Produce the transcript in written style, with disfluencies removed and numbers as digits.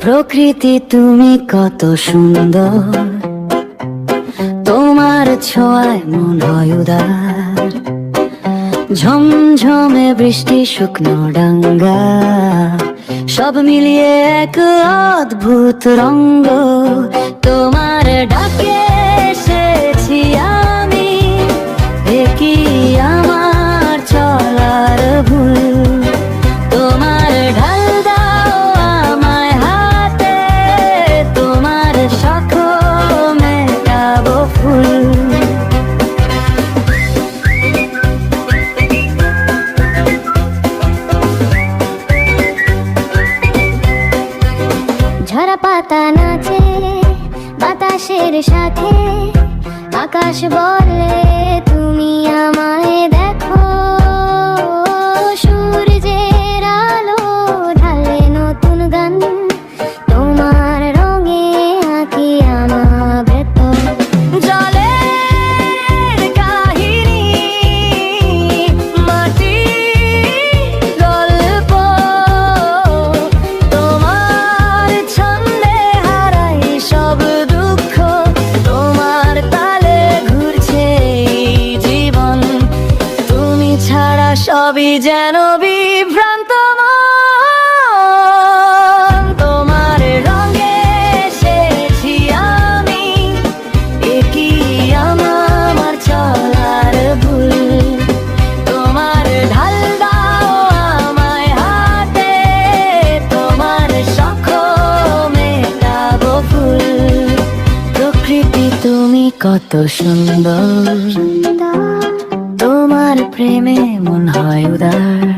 প্রকৃতি তুমি কত সুন্দর, তোমার ছোঁয়ায় মন হয় উদার। ঝমঝমে বৃষ্টি, শুকনো ডাঙ্গা, সব মিলিয়ে এক অদ্ভুত রঙ্গ। তোমার ডাকে এসেছি আমি, এ কি আমার চলার ভুল? তোমার ঢাল দাও আমায় হাতে, তোমার শখ মেটাবো ফুল। ঝরা পাতা নাচে বাতাসের সাথে, আকাশ বলে তুমি আমায় দেখো। সূর্যের আলো ঢালে নতুন গান, তোমার রঙে আঁকি আমার ভেতর। জলের কাহিনী, মাটির গল্প, তোমার ছন্দে হারাই সব দুঃখ। তোমার তালে ঘুরছে এই জীবন, তুমি ছাড়া সবই যেন বিভ্রান্ত মন। তোমার রঙে এসেছি আমি, এ কি আমার চলার ভুল? তোমার ঢাল দাও আমায় হাতে, তোমার শখ মেটাবো ফুল। প্রকৃতি তুমি কত সুন্দর, তোমার প্রেমে মন হয় উদার।